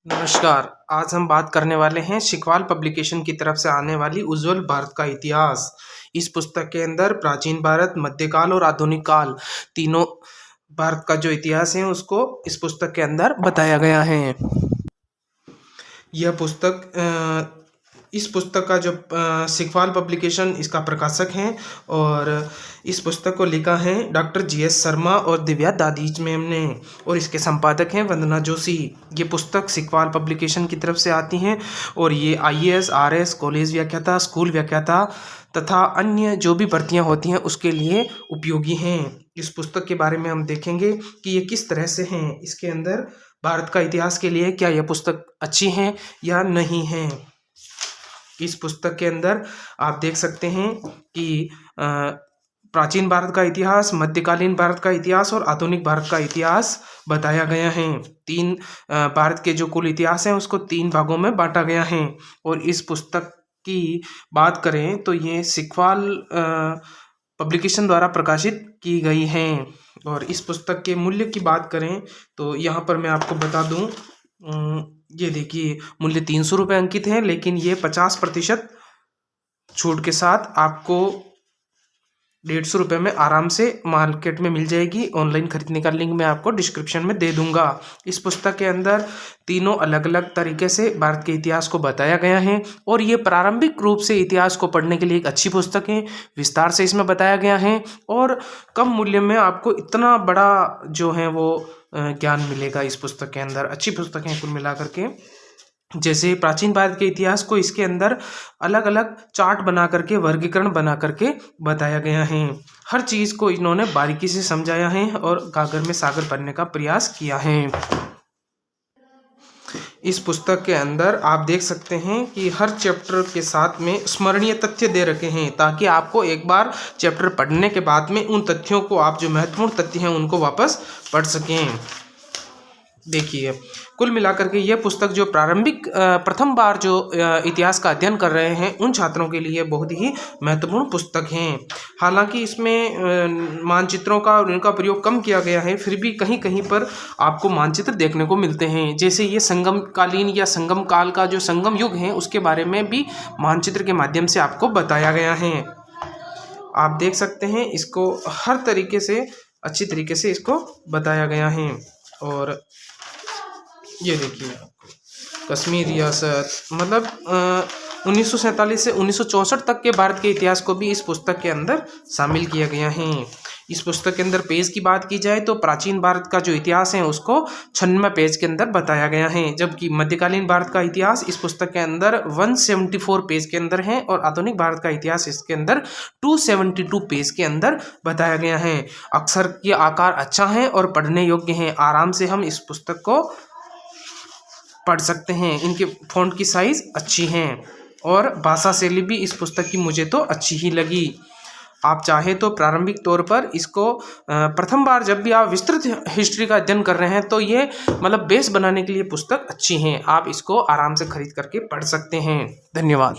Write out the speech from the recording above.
नमस्कार। आज हम बात करने वाले हैं शिकवाल पब्लिकेशन की तरफ से आने वाली उज्ज्वल भारत का इतिहास। इस पुस्तक के अंदर प्राचीन भारत, मध्यकाल और आधुनिक काल तीनों भारत का जो इतिहास है उसको इस पुस्तक के अंदर बताया गया है। यह पुस्तक इस पुस्तक का जो शिकवाल पब्लिकेशन इसका प्रकाशक हैं और इस पुस्तक को लिखा है डॉक्टर जीएस शर्मा और दिव्या दादीज मैम ने और इसके संपादक हैं वंदना जोशी। ये पुस्तक शिकवाल पब्लिकेशन की तरफ से आती हैं और ये आईएएस, आरएस, कॉलेज व्याख्याता, स्कूल व्याख्याता तथा अन्य जो भी भर्तियां होती हैं उसके लिए उपयोगी हैं। इस पुस्तक के बारे में हम देखेंगे कि ये किस तरह से हैं। इसके अंदर भारत का इतिहास के लिए क्या यह पुस्तक अच्छी है या नहीं है। इस पुस्तक के अंदर आप देख सकते हैं कि प्राचीन भारत का इतिहास, मध्यकालीन भारत का इतिहास और आधुनिक भारत का इतिहास बताया गया है। भारत के जो कुल इतिहास है उसको 3 भागों में बांटा गया है। और इस पुस्तक की बात करें तो ये शिकवाल पब्लिकेशन द्वारा प्रकाशित की गई है। और इस पुस्तक के मूल्य की बात करें तो यहाँ पर मैं आपको बता दूँ, ये देखिए मूल्य 300 रुपये अंकित है, लेकिन ये 50% छूट के साथ आपको 150 रुपये में आराम से मार्केट में मिल जाएगी। ऑनलाइन खरीदने का लिंक मैं आपको डिस्क्रिप्शन में दे दूंगा। इस पुस्तक के अंदर तीनों अलग अलग तरीके से भारत के इतिहास को बताया गया है और ये प्रारंभिक रूप से इतिहास को पढ़ने के लिए एक अच्छी पुस्तक है। विस्तार से इसमें बताया गया है और कम मूल्य में आपको इतना बड़ा जो है वो ज्ञान मिलेगा। इस पुस्तक के अंदर अच्छी पुस्तक है कुल मिलाकर के। जैसे प्राचीन भारत के इतिहास को इसके अंदर अलग अलग चार्ट बना करके, वर्गीकरण बना करके बताया गया है। हर चीज़ को इन्होंने बारीकी से समझाया है और गागर में सागर भरने का प्रयास किया है। इस पुस्तक के अंदर आप देख सकते हैं कि हर चैप्टर के साथ में स्मरणीय तथ्य दे रखे हैं ताकि आपको एक बार चैप्टर पढ़ने के बाद में उन तथ्यों को, आप जो महत्वपूर्ण तथ्य हैं उनको वापस पढ़ सकें। देखिए कुल मिलाकर के यह पुस्तक जो प्रारंभिक प्रथम बार जो इतिहास का अध्ययन कर रहे हैं उन छात्रों के लिए बहुत ही महत्वपूर्ण पुस्तक हैं। हालांकि इसमें मानचित्रों का और उनका प्रयोग कम किया गया है, फिर भी कहीं कहीं पर आपको मानचित्र देखने को मिलते हैं। जैसे ये संगम कालीन या संगम काल का जो संगम युग है उसके बारे में भी मानचित्र के माध्यम से आपको बताया गया है। आप देख सकते हैं इसको हर तरीके से अच्छी तरीके से इसको बताया गया है। और ये देखिए कश्मीर रियासत, मतलब 1947 से 1964 तक के भारत के इतिहास को भी इस पुस्तक के अंदर शामिल किया गया है। इस पुस्तक के अंदर पेज की बात की जाए तो प्राचीन भारत का जो इतिहास है उसको 96 पेज के अंदर बताया गया है, जबकि मध्यकालीन भारत का इतिहास इस पुस्तक के अंदर 174 पेज के अंदर है और आधुनिक भारत का इतिहास इसके अंदर 272 पेज के अंदर बताया गया है। अक्षर के आकार अच्छा है और पढ़ने योग्य है। आराम से हम इस पुस्तक को पढ़ सकते हैं। इनके फ़ॉन्ट की साइज़ अच्छी हैं और भाषा शैली भी इस पुस्तक की मुझे तो अच्छी ही लगी। आप चाहे तो प्रारंभिक तौर पर इसको प्रथम बार जब भी आप विस्तृत हिस्ट्री का अध्ययन कर रहे हैं तो ये मतलब बेस बनाने के लिए पुस्तक अच्छी हैं। आप इसको आराम से खरीद करके पढ़ सकते हैं। धन्यवाद।